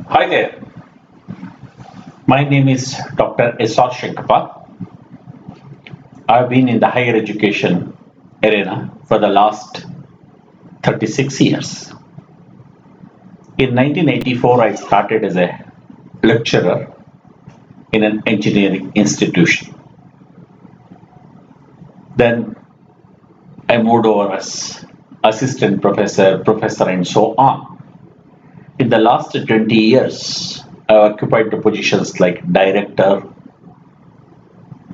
Hi there. My name is Dr. S.R. Shankapal. I've been in the higher education arena for the last 36 years. In 1984, I started as a lecturer in an engineering institution. Then I moved over as assistant professor, professor, and so on. In the last 20 years, I occupied the positions like director,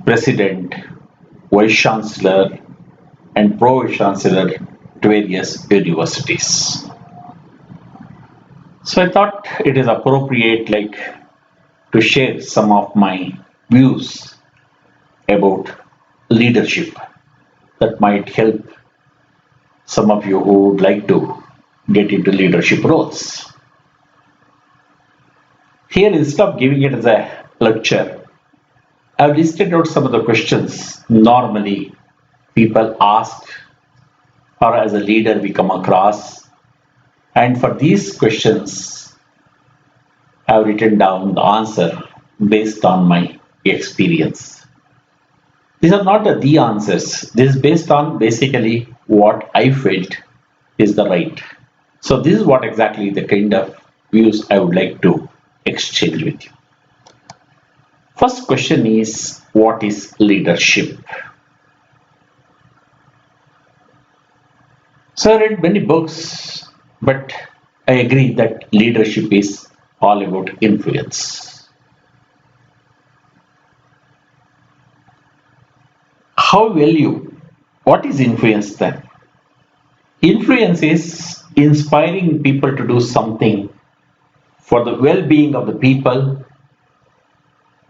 president, vice chancellor, and pro chancellor to various universities. So I thought it is appropriate to share some of my views about leadership that might help some of you who would like to get into leadership roles. Here, instead of giving it as a lecture, I've listed out some of the questions normally people ask or as a leader we come across. And for these questions, I've written down the answer based on my experience. These are not the answers. This is based on basically what I felt is the right. So this is what exactly the kind of views I would like to exchange with you. First question is, what is leadership? So I read many books, but I agree that leadership is all about influence. How will you? What is influence then? Influence is inspiring people to do something for the well-being of the people,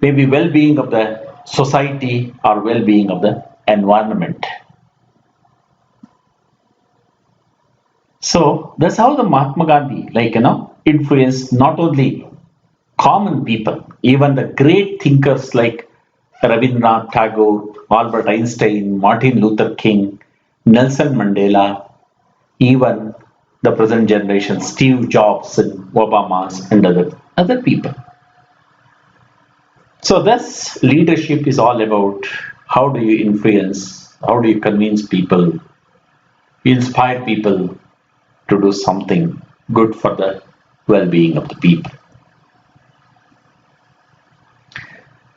maybe well-being of the society or well-being of the environment. So that's how the Mahatma Gandhi, influenced not only common people, even the great thinkers like Rabindranath Tagore, Albert Einstein, Martin Luther King, Nelson Mandela, even the present generation, Steve Jobs and Obama's and other people. So thus leadership is all about how do you influence, how do you convince people, inspire people to do something good for the well-being of the people.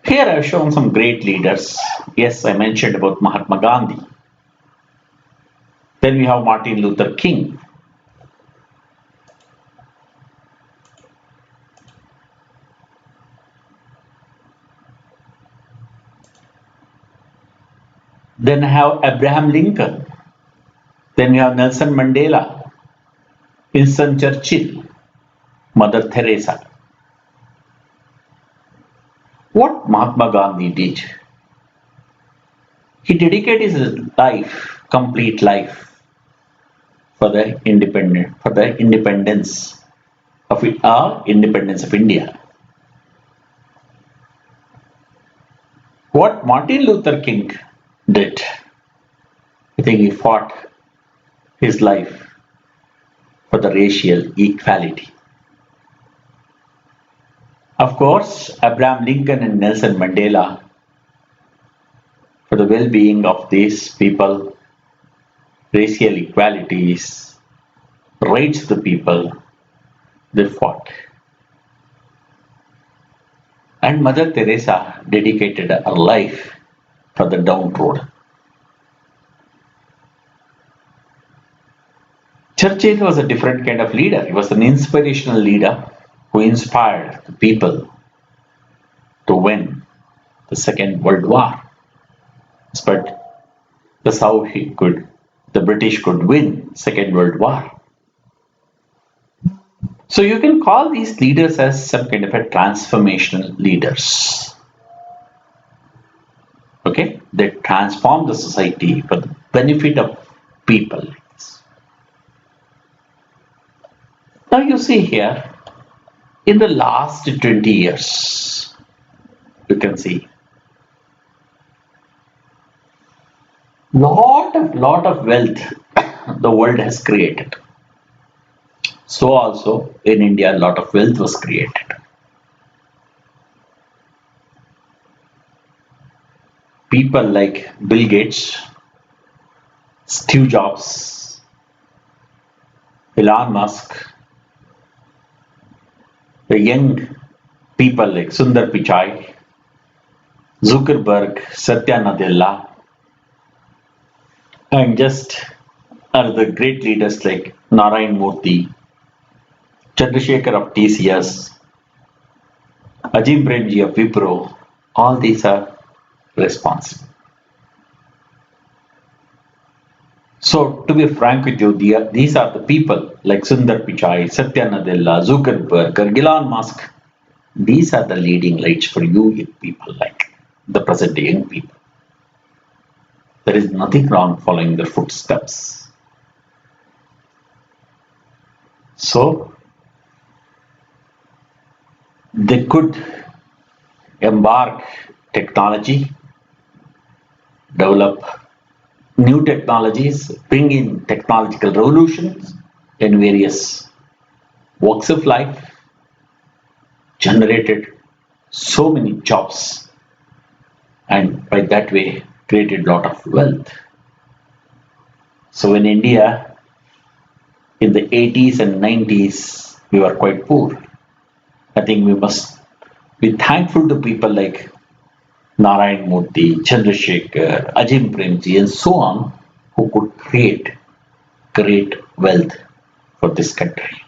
Here I've shown some great leaders. Yes, I mentioned about Mahatma Gandhi. Then we have Martin Luther King. Then I have Abraham Lincoln. Then we have Nelson Mandela, Winston Churchill, Mother Teresa. What Mahatma Gandhi did? He dedicated his life, complete life, for the independence of India. What Martin Luther King did, I think he fought his life for the racial equality. Of course, Abraham Lincoln and Nelson Mandela, for the well-being of these people, racial equalities, rights of the people, they fought. And Mother Teresa dedicated her life for the downtrodden. Churchill was a different kind of leader. He was an inspirational leader who inspired the people to win the Second World War. But that's how the British could win Second World War. So you can call these leaders as some kind of a transformational leaders. Okay, they transform the society for the benefit of people. Now you see here, in the last 20 years, you can see lot of wealth the world has created. So also in India, a lot of wealth was created. People like Bill Gates, Steve Jobs, Elon Musk, the young people like Sundar Pichai, Zuckerberg, Satya Nadella, and just are the great leaders like Narayan Murthy, Chandrasekhar of TCS, Ajim Premji of Wipro. All these are responsible. So, to be frank with you, these are the people like Sundar Pichai, Satya Nadella, Zuckerberg, Elon Musk. These are the leading lights for you young people, like the present day young people. There is nothing wrong following their footsteps. So, they could embark technology, develop new technologies, bring in technological revolutions in various walks of life, generated so many jobs, and by that way created a lot of wealth. So in India, in the 80s and 90s, we were quite poor. I think we must be thankful to people like Narayan Murthy, Chandrasekhar, Ajim Premji, and so on, who could create great wealth for this country.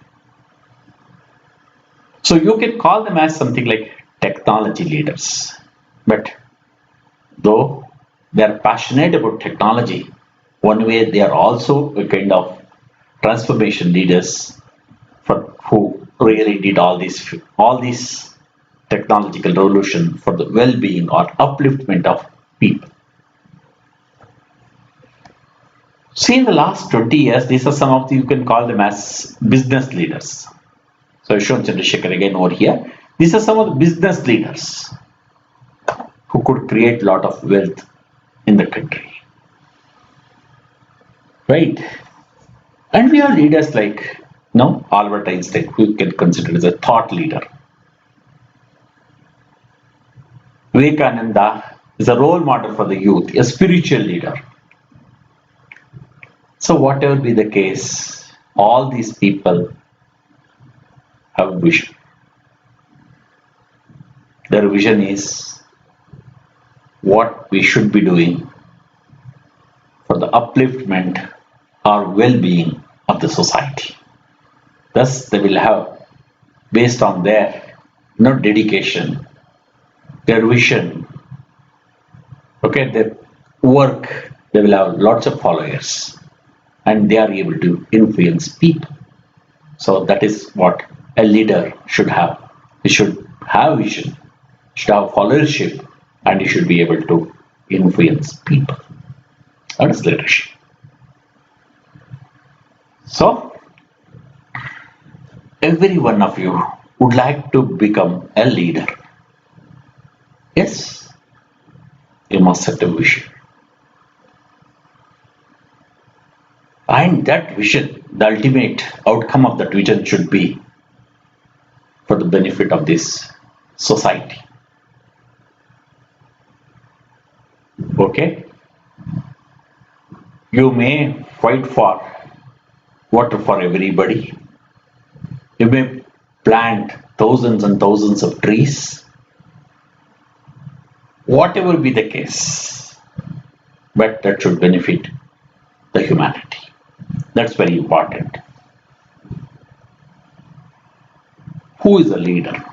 So you can call them as something like technology leaders. But though they are passionate about technology, one way they are also a kind of transformation leaders for who really did all these technological revolution for the well-being or upliftment of people. See, in the last 20 years, these are some of the, you can call them as business leaders. So I've shown Chandrasekhar again over here. These are some of the business leaders who could create a lot of wealth in the country. Right? And we have leaders like Albert Einstein, who can consider as a thought leader. Vivekananda is a role model for the youth, a spiritual leader. So whatever be the case, all these people have vision. Their vision is what we should be doing for the upliftment or well-being of the society. Thus, they will have, based on their dedication, their vision, okay, their work, they will have lots of followers, and they are able to influence people. So that is what a leader should have. He should have vision, should have followership, and he should be able to influence people. That is leadership. So every one of you would like to become a leader. Yes, you must set a vision. And that vision, the ultimate outcome of that vision should be for the benefit of this society. Okay? You may fight for water for everybody. You may plant thousands and thousands of trees. Whatever be the case, but that should benefit the humanity. That's very important. Who is a leader?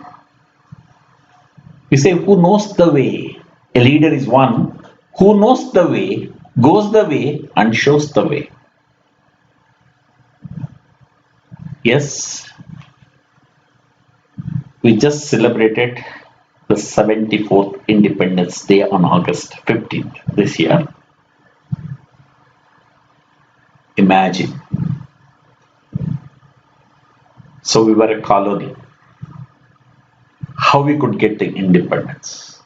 We say who knows the way. A leader is one who knows the way, goes the way, and shows the way. Yes, we just celebrated the 74th Independence Day on August 15th this year. Imagine. So we were a colony. How we could get the independence?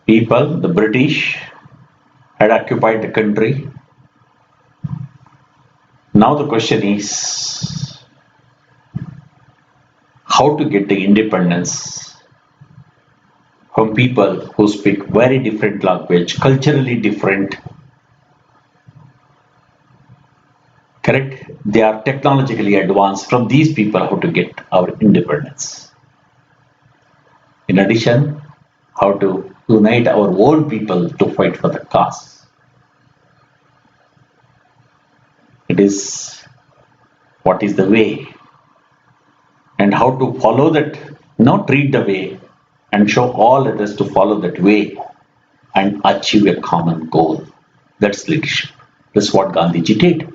People, the British, had occupied the country Now the question is how to get the independence from people who speak very different language, culturally different. Correct? They are technologically advanced. From these people, how to get our independence. In addition, how to unite our own people to fight for the cause. It is what is the way and how to follow that, not read the way and show all others to follow that way and achieve a common goal. That's leadership. That's what Gandhiji did.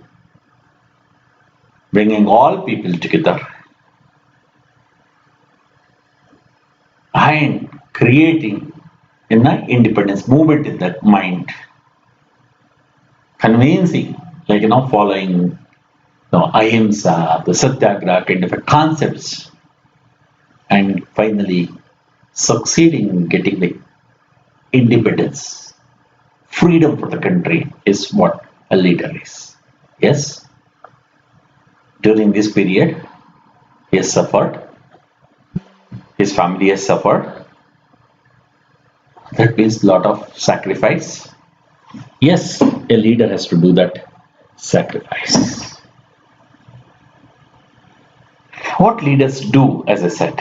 Bringing all people together and creating an independence movement in that mind, convincing, following ahimsa, the satyagraha kind of concepts, and finally succeeding in getting the independence, freedom for the country is what a leader is. Yes, during this period, he has suffered, his family has suffered. That means a lot of sacrifice. Yes, a leader has to do that sacrifice. What leaders do, as I said,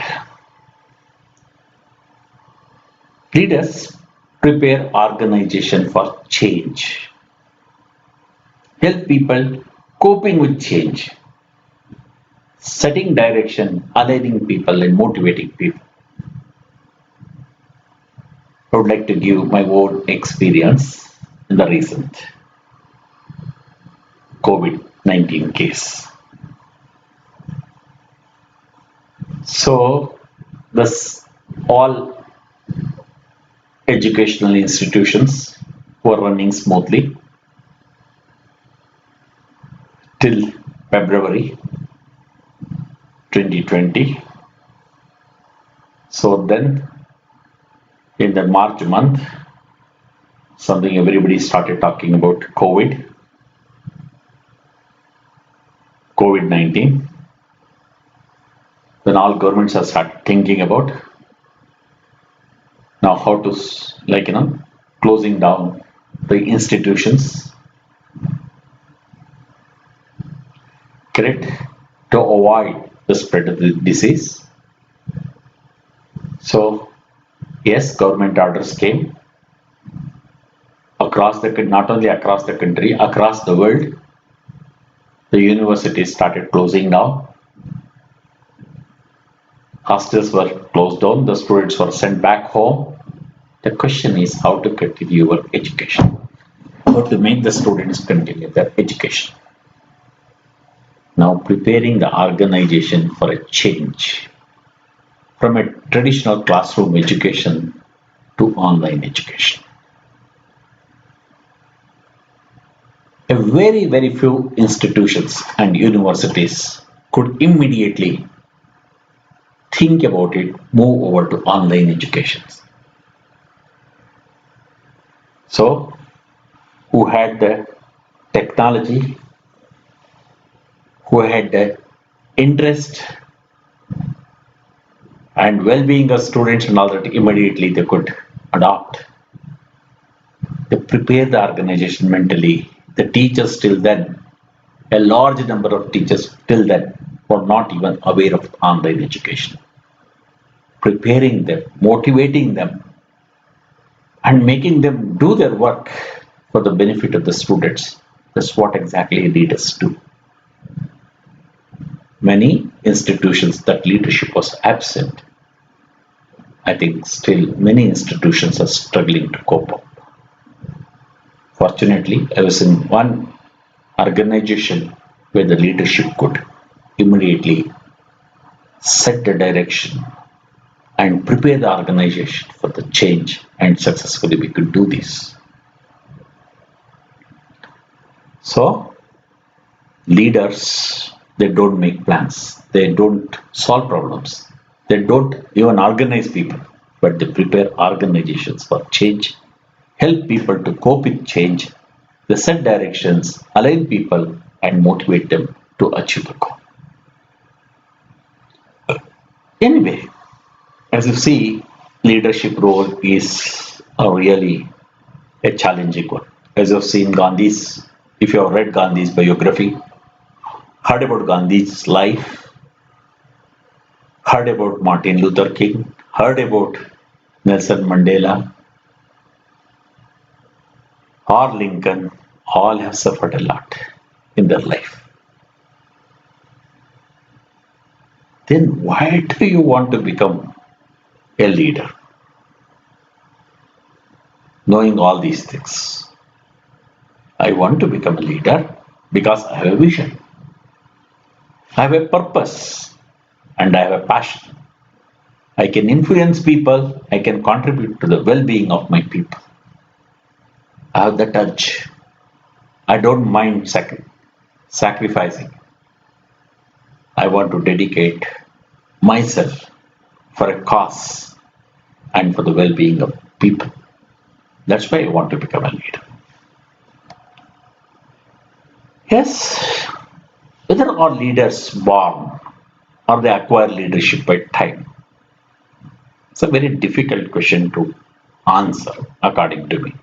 leaders prepare organization for change, help people coping with change, setting direction, aligning people, and motivating people. I would like to give my own experience in the recent COVID-19 case. So, this all educational institutions were running smoothly till February 2020. So then in the March month, something everybody started talking about COVID-19. Then all governments have started thinking about now how to, closing down the institutions, correct, to avoid the spread of the disease. So, yes, government orders came across the, not only across the country, across the world. The universities started closing down. Hostels were closed down. The students were sent back home. The question is how to continue your education, how to make the students continue their education. Now preparing the organization for a change from a traditional classroom education to online education. A very, very few institutions and universities could immediately think about it, move over to online education. So, who had the technology, who had the interest and well-being of students and all that, immediately they could adopt. They prepare the organization mentally. The teachers till then, a large number of teachers till then were not even aware of online education. Preparing them, motivating them, and making them do their work for the benefit of the students. That's what exactly leaders do. Many institutions that leadership was absent. I think still many institutions are struggling to cope up. Fortunately, I was in one organization where the leadership could immediately set the direction and prepare the organization for the change, and successfully we could do this. So, leaders, they don't make plans, they don't solve problems, they don't even organize people, but they prepare organizations for change, help people to cope with change, they set directions, align people, and motivate them to achieve the goal. Anyway, as you see, leadership role is really a challenging one. As you've seen Gandhi's, if you have read Gandhi's biography, heard about Gandhi's life, heard about Martin Luther King, heard about Nelson Mandela or Lincoln, all have suffered a lot in their life. Then why do you want to become a leader? Knowing all these things. I want to become a leader because I have a vision. I have a purpose and I have a passion. I can influence people. I can contribute to the well-being of my people. I have the touch. I don't mind sacrificing. I want to dedicate myself for a cause and for the well-being of people. That's why I want to become a leader. Yes, whether are leaders born or they acquire leadership by time? It's a very difficult question to answer, according to me.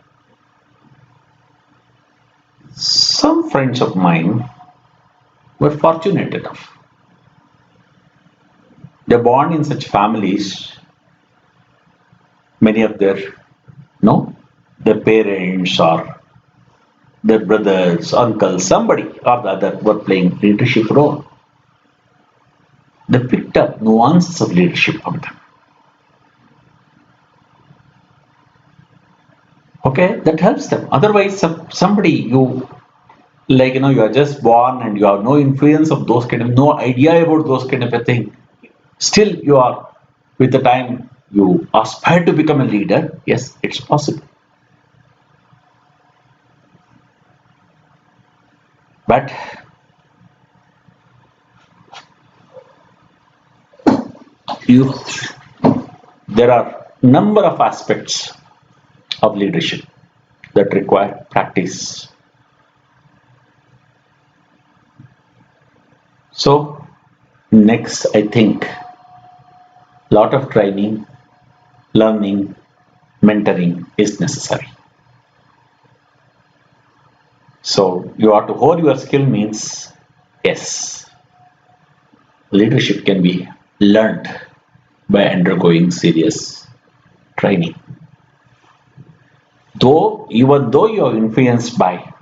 Some friends of mine were fortunate enough. They're born in such families, many of their parents or their brothers, uncles, somebody or the other were playing leadership role. They picked up nuances of leadership from them. Okay, that helps them. Otherwise, somebody you are just born and you have no influence of those kind of, no idea about those kind of a thing. Still, you are, with the time, you aspire to become a leader. Yes, it's possible. But you, there are number of aspects of leadership that require practice. So next, I think lot of training, learning, mentoring is necessary. So you have to hold your skill means yes, leadership can be learned by undergoing serious training. Even though you are influenced by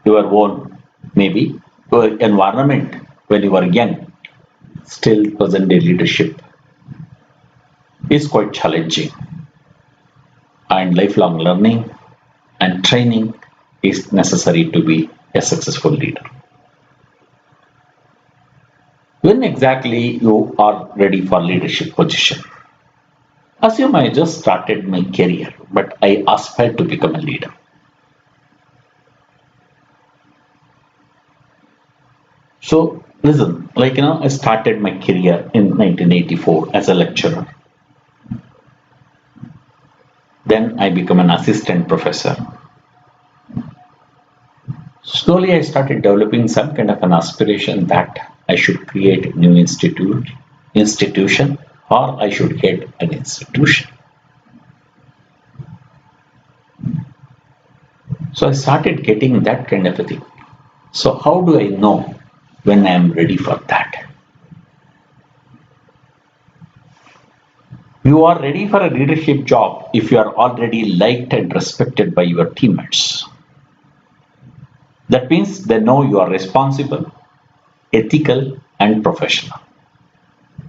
your own, maybe your environment when you are young, still present day leadership is quite challenging. And lifelong learning and training is necessary to be a successful leader. When exactly you are ready for leadership position? Assume I just started my career, but I aspire to become a leader. So listen, I started my career in 1984 as a lecturer. Then I became an assistant professor. Slowly I started developing some kind of an aspiration that I should create a new institution, or I should head an institution. So I started getting that kind of a thing. So how do I know when I am ready for that? You are ready for a leadership job if you are already liked and respected by your teammates. That means they know you are responsible, ethical, and professional.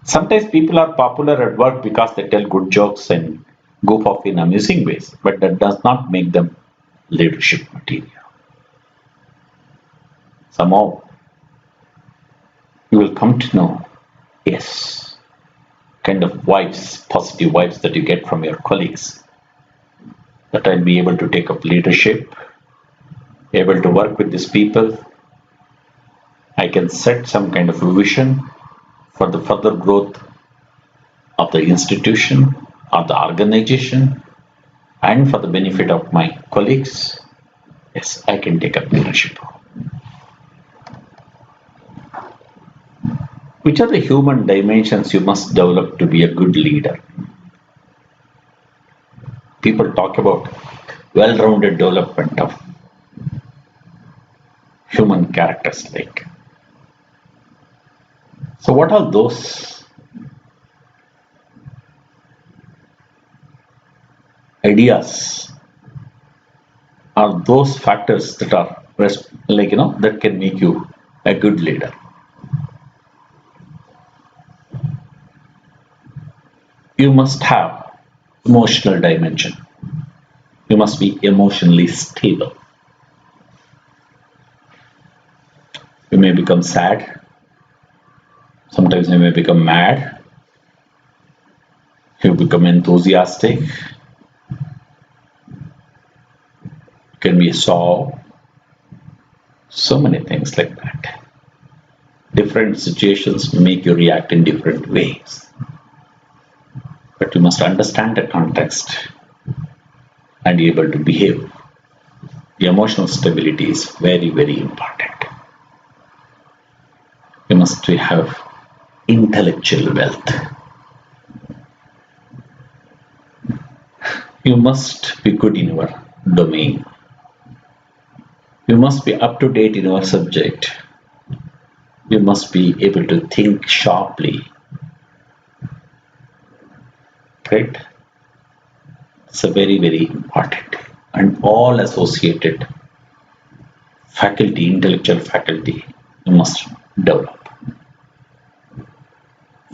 Sometimes people are popular at work because they tell good jokes and goof off in amusing ways, but that does not make them leadership material. Somehow you will come to know, yes, kind of vibes, positive vibes that you get from your colleagues, that I'll be able to take up leadership, able to work with these people. I can set some kind of vision for the further growth of the institution or the organization and for the benefit of my colleagues. Yes, I can take up leadership. Which are the human dimensions you must develop to be a good leader? People talk about well-rounded development of human characters like. So what are those ideas are those factors that are that can make you a good leader? You must have emotional dimension. You must be emotionally stable. You may become sad. Sometimes you may become mad. You become enthusiastic. You can be sour. So many things like that. Different situations make you react in different ways. But you must understand the context and be able to behave. The emotional stability is very, very important. You must have intellectual wealth. You must be good in your domain. You must be up to date in your subject. You must be able to think sharply. Right? It's a very, very important. And all associated faculty, intellectual faculty, you must develop.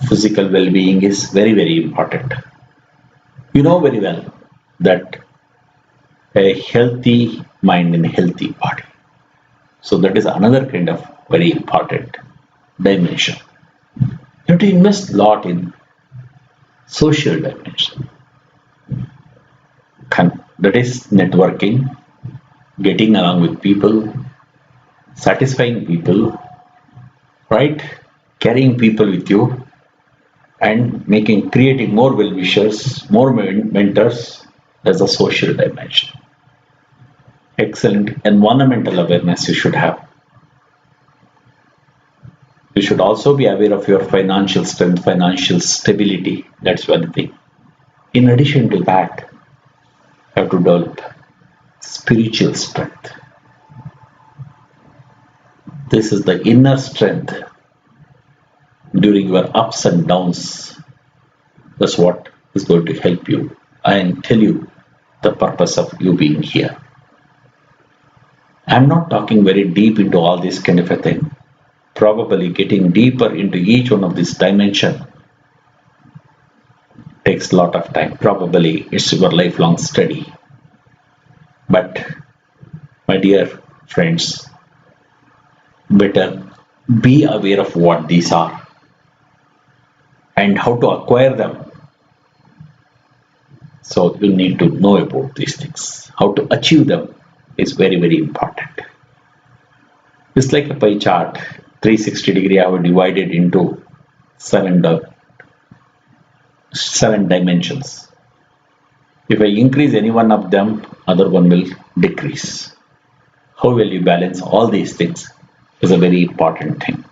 Physical well-being is very, very important. You know very well that a healthy mind in a healthy body. So that is another kind of very important dimension. You have to invest a lot in social dimension. That is networking, getting along with people, satisfying people, right? Carrying people with you and creating more well-wishers, more mentors. There's a social dimension. Excellent environmental awareness you should have. You should also be aware of your financial strength, financial stability. That's one thing. In addition to that, you have to develop spiritual strength. This is the inner strength during your ups and downs. That's what is going to help you and tell you the purpose of you being here. I'm not talking very deep into all this kind of a thing. Probably getting deeper into each one of these dimensions takes a lot of time. Probably it's your lifelong study. But my dear friends, better be aware of what these are and how to acquire them. So you need to know about these things. How to achieve them is very, very important. It's like a pie chart, 360-degree. I have divided into seven dimensions. If I increase any one of them, other one will decrease. How will you balance all these things is a very important thing.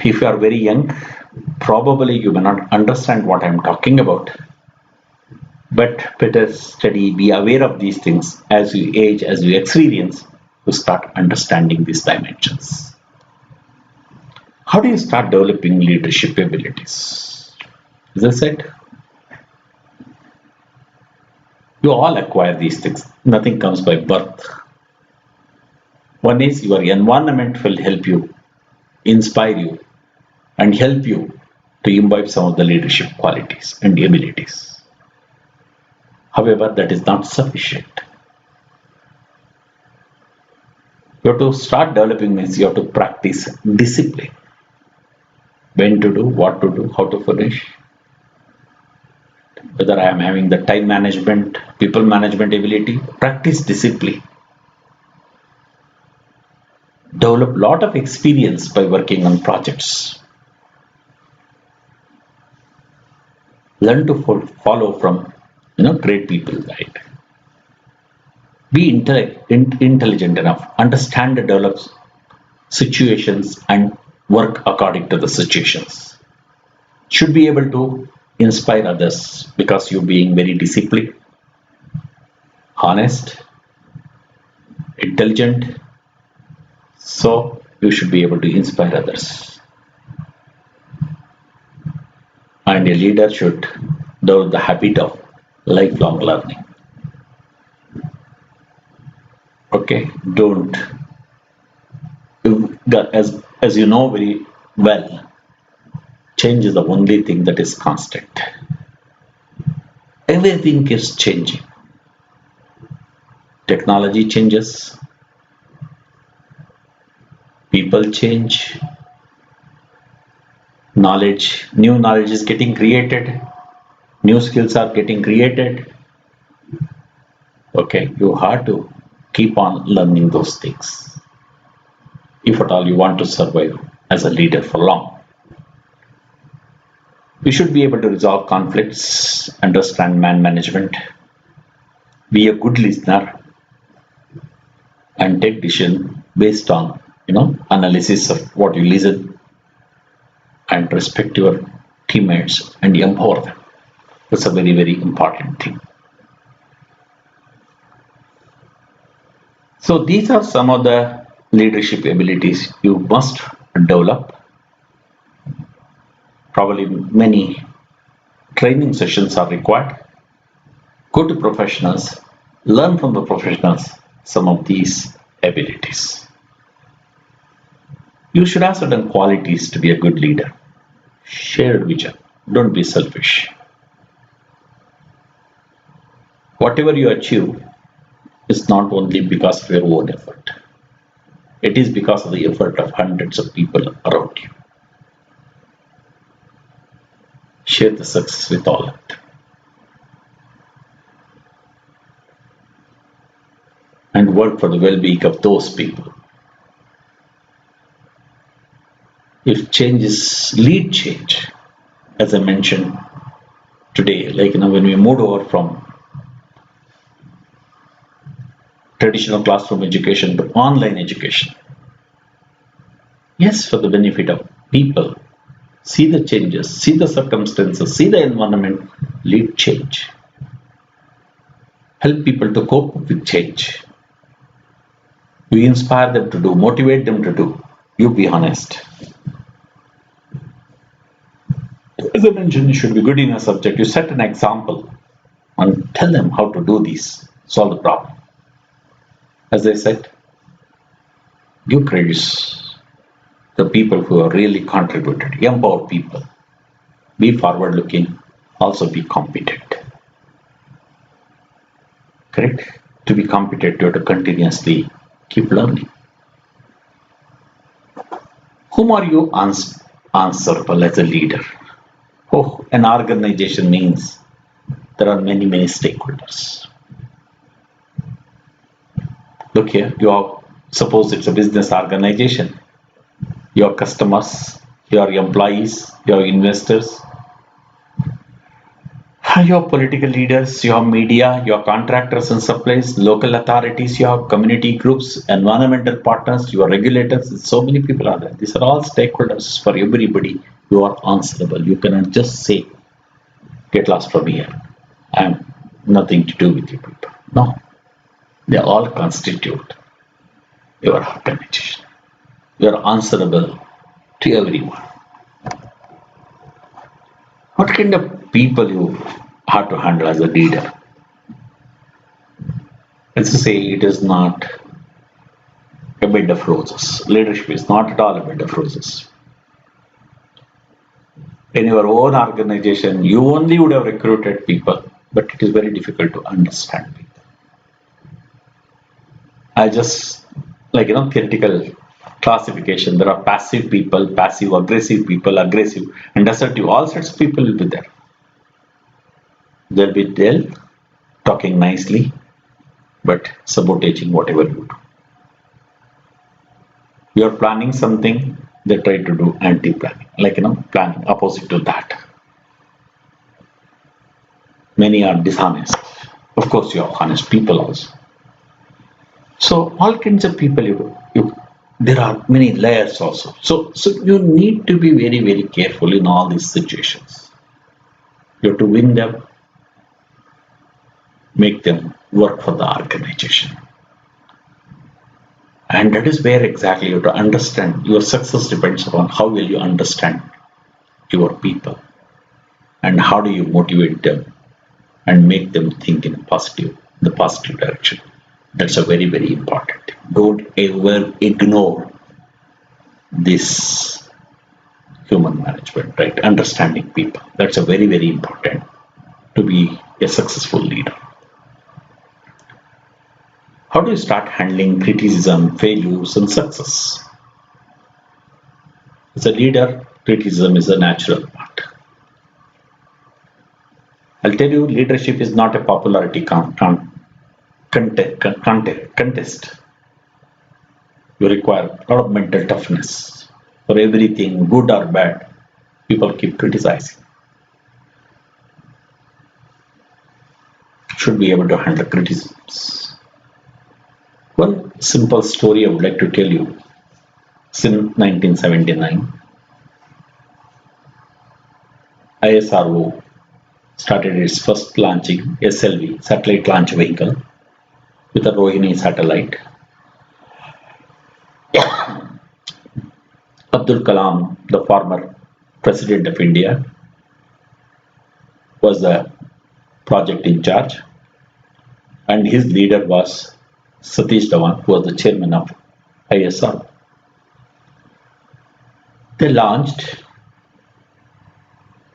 If you are very young, probably you may not understand what I am talking about. But better study, be aware of these things as you age, as you experience, to start understanding these dimensions. How do you start developing leadership abilities? As I said, you all acquire these things. Nothing comes by birth. One is your environment will help you, inspire you, and help you to imbibe some of the leadership qualities and abilities. However, that is not sufficient. You have to start developing means you have to practice discipline. When to do, what to do, how to finish. Whether I am having the time management, people management ability, practice discipline. Develop a lot of experience by working on projects. Learn to follow from great people, right? Be intelligent enough, understand and develop situations and work according to the situations. Should be able to inspire others because you're being very disciplined, honest, intelligent. So you should be able to inspire others. And a leader should develop the habit of lifelong learning. Okay, don't as you know very well, change is the only thing that is constant. Everything keeps changing. Technology changes, people change, new knowledge is getting created, new skills are getting created. Okay, you have to keep on learning those things if at all you want to survive as a leader for long. You should be able to resolve conflicts, understand man management, be a good listener, and take decision based on analysis of what you listen, and respect your teammates and empower them. That's a very, very important thing. So these are some of the leadership abilities you must develop. Probably many training sessions are required. Go to professionals, learn from the professionals some of these abilities. You should have certain qualities to be a good leader. Shared vision. Don't be selfish. Whatever you achieve is not only because of your own effort. It is because of the effort of hundreds of people around you. Share the success with all of them. And work for the well-being of those people. If change is lead change, as I mentioned today, when we moved over from traditional classroom education to online education. Yes, for the benefit of people, see the changes, see the circumstances, see the environment, lead change. Help people to cope with change. You inspire them to do, motivate them to do. You be honest. As I mentioned, you should be good in a subject. You set an example and tell them how to do this, solve the problem. As I said, give credits to the people who have really contributed. Empower people. Be forward looking. Also be competent. Correct? To be competent, you have to continuously keep learning. Whom are you answerable as a leader? Oh, an organization means there are many, many stakeholders. Look here, suppose it's a business organization. Your customers, your employees, your investors, your political leaders, your media, your contractors and suppliers, local authorities, your community groups, environmental partners, your regulators. So many people are there. These are all stakeholders for everybody. You are answerable. You cannot just say, get lost from here. I have nothing to do with you people. No. They all constitute your organization. You are answerable to everyone. What kind of people you have to handle as a leader? Let's say it is not a bed of roses. Leadership is not at all a bed of roses. In your own organization, you only would have recruited people, but it is very difficult to understand people. I just theoretical classification. There are passive people, passive aggressive people, aggressive and assertive. All sorts of people will be there. They'll be there talking nicely, but sabotaging whatever you do. You're planning something, they try to do anti-planning, planning opposite to that. Many are dishonest. Of course, you are honest people also. So all kinds of people you there are many layers also. So you need to be very, very careful in all these situations. You have to win them, make them work for the organization. And that is where exactly you have to understand your success depends upon how will you understand your people and how do you motivate them and make them think in the positive direction. That's a very, very important. Don't ever ignore this human management, right? Understanding people. That's a very, very important to be a successful leader. How do you start handling criticism, failures, and success? As a leader, criticism is a natural part. I'll tell you, leadership is not a popularity contest. You require a lot of mental toughness. For everything, good or bad, people keep criticizing. Should be able to handle criticisms. One simple story I would like to tell you. Since 1979, ISRO started its first launching SLV, satellite launch vehicle, with a Rohini satellite. Abdul Kalam, the former president of India, was the project in charge, and his leader was Satish Dhawan, who was the chairman of ISRO. They launched,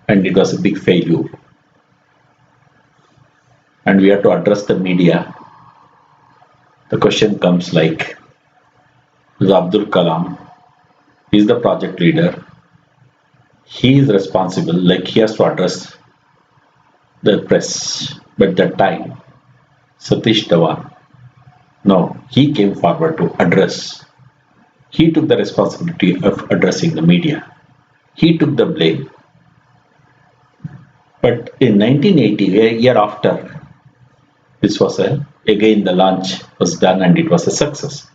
and it was a big failure. And we have to address the media. The question comes like, Abdul Kalam is the project leader. He is responsible, like he has to address the press. But that time, Satish Dhawan, no, he came forward to address. He took the responsibility of addressing the media. He took the blame. But in 1980, a year after, this was again the launch was done and it was a success.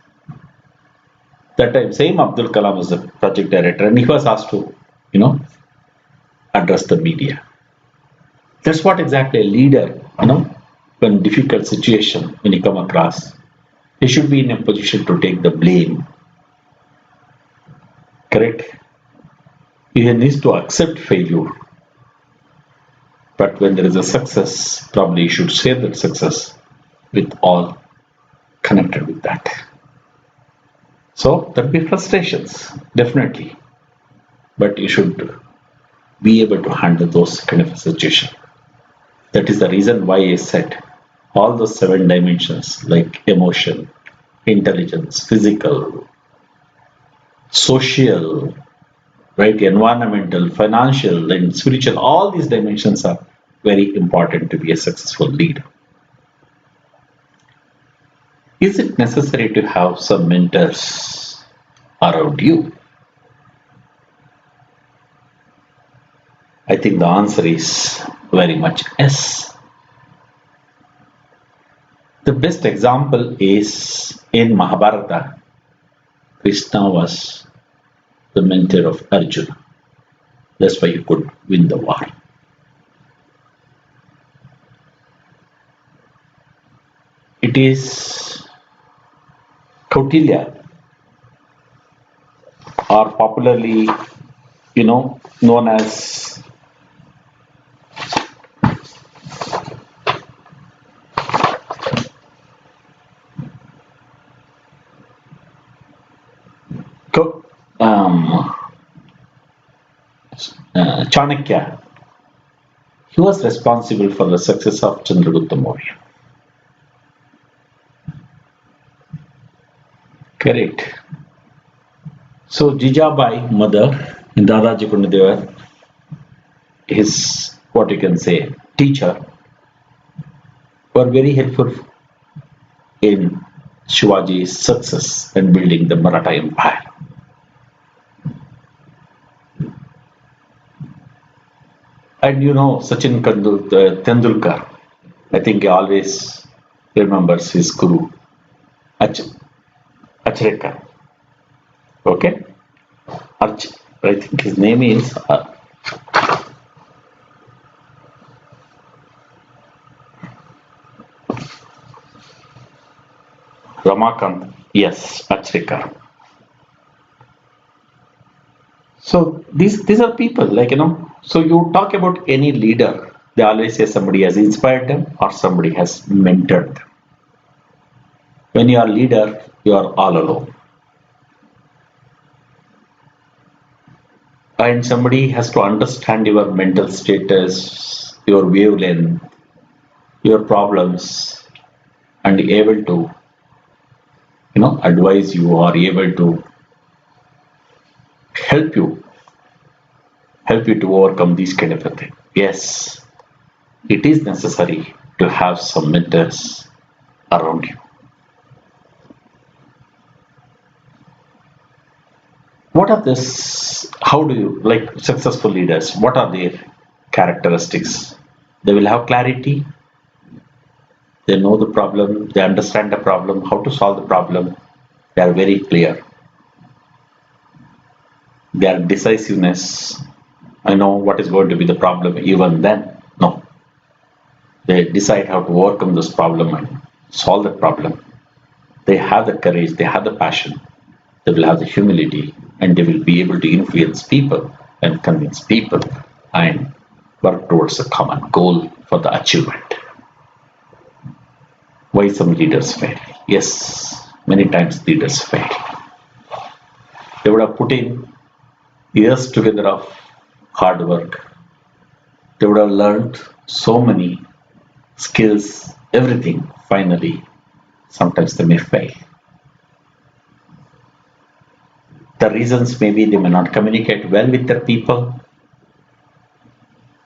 That time, same Abdul Kalam was the project director and he was asked to, address the media. That's what exactly a leader, when difficult situation, when you come across, he should be in a position to take the blame. Correct? He needs to accept failure. But when there is a success, probably you should share that success with all connected with that. So there will be frustrations, definitely. But you should be able to handle those kind of a situation. That is the reason why I said all those 7 dimensions like emotion, intelligence, physical, social, right, environmental, financial, and spiritual, all these dimensions are very important to be a successful leader. Is it necessary to have some mentors around you? I think the answer is very much yes. The best example is in Mahabharata. Krishna was the mentor of Arjuna. That's why he could win the war. It is Kautilya, or popularly, known as Chanakya. He was responsible for the success of Chandragupta Maurya. Correct. So Jijabai, mother, and Dadaji Kundadeva, his, what you can say, teacher, were very helpful in Shivaji's success in building the Maratha Empire. And Sachin Tendulkar, I think he always remembers his guru, Achrekar. Okay, Arch, I think his name is Ramakant. Yes, Archikar. So these are people like So you talk about any leader, they always say somebody has inspired them or somebody has mentored them. When you are a leader, you are all alone, and somebody has to understand your mental status, your wavelength, your problems, and able to advise you or able to help you to overcome these kind of a thing. Yes, it is necessary to have some mentors around you. What are this? How do you like successful leaders? What are their characteristics? They will have clarity. They know the problem. They understand the problem. How to solve the problem. They are very clear. Their decisiveness. I know what is going to be the problem. Even then, no. They decide how to overcome this problem and solve the problem. They have the courage. They have the passion. They will have the humility, and they will be able to influence people and convince people and work towards a common goal for the achievement. Why some leaders fail? Yes, many times leaders fail. They would have put in years together of hard work. They would have learned so many skills, everything. Finally, sometimes they may fail. The reasons maybe they may not communicate well with their people.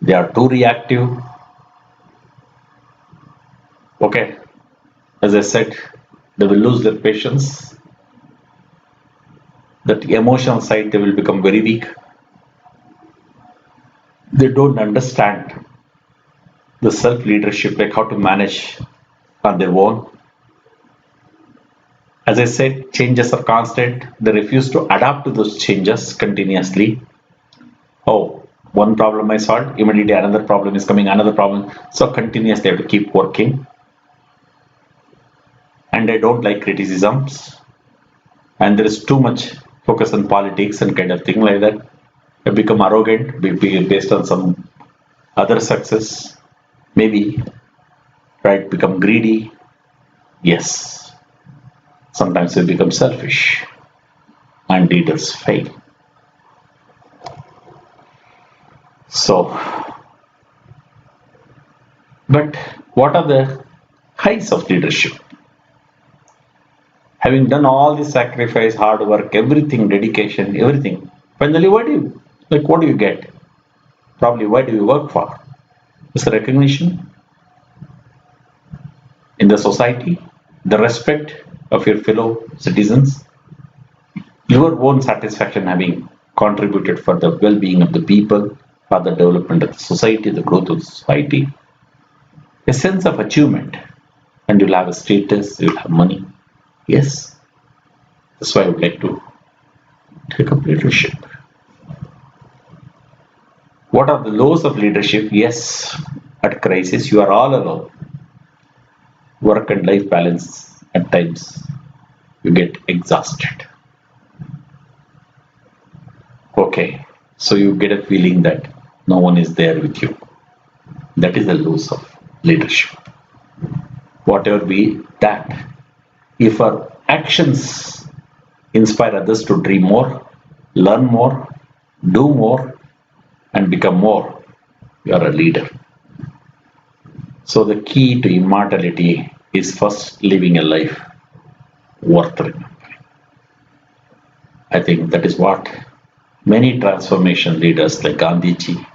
They are too reactive. Okay, as I said, they will lose their patience. That emotional side, they will become very weak. They don't understand the self leadership, like how to manage on their own. As I said, changes are constant. They refuse to adapt to those changes continuously. Oh, one problem I solved, immediately another problem is coming, another problem. So continuously they have to keep working. And I don't like criticisms. And there is too much focus on politics and kind of thing like that. I become arrogant based on some other success. Maybe, right, become greedy. Yes. Sometimes we become selfish and leaders fail. So, but what are the highs of leadership? Having done all the sacrifice, hard work, everything, dedication, everything, finally, what do you get? Probably, why do you work for? It's the recognition in the society, the respect of your fellow citizens, your own satisfaction having contributed for the well-being of the people, for the development of the society, the growth of the society, a sense of achievement, and you'll have a status, you'll have money. Yes, that's why I would like to take up leadership. What are the lows of leadership? Yes, at crisis, you are all alone. Work and life balance, at times, you get exhausted. Okay, so you get a feeling that no one is there with you. That is the loss of leadership. Whatever be that, if our actions inspire others to dream more, learn more, do more, and become more, you are a leader. So the key to immortality is first living a life worth remembering. I think that is what many transformation leaders like Gandhiji,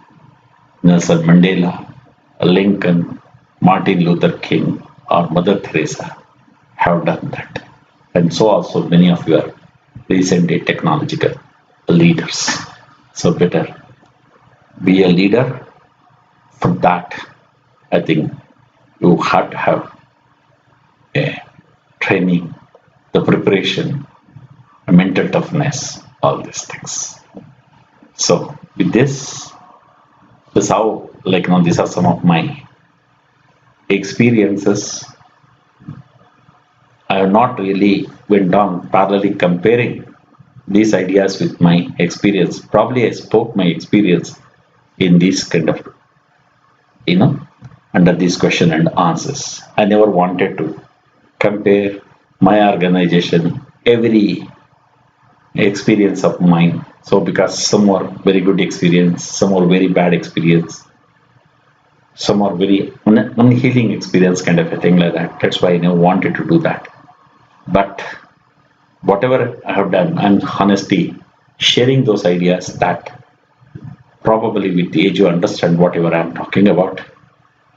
Nelson Mandela, Lincoln, Martin Luther King, or Mother Teresa have done that. And so also many of your recent day technological leaders. So better be a leader. For that, I think you have to have a training, the preparation, mental toughness, all these things. So with this how these are some of my experiences. I have not really went on parallelly comparing these ideas with my experience. Probably I spoke my experience in this kind of, you know, under these question and answers. I never wanted to compare my organization, every experience of mine. So because some are very good experience, some are very bad experience, some are very unhealing experience kind of a thing like that. That's why I never wanted to do that. But whatever I have done, and honesty, sharing those ideas that probably with age you understand whatever I'm talking about.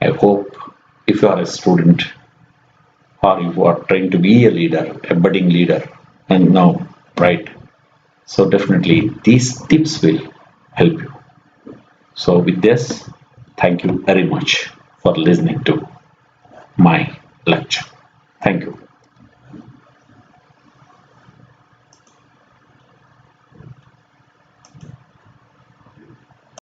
I hope if you are a student or if you are trying to be a leader, a budding leader, and now, right? So definitely these tips will help you. So with this, thank you very much for listening to my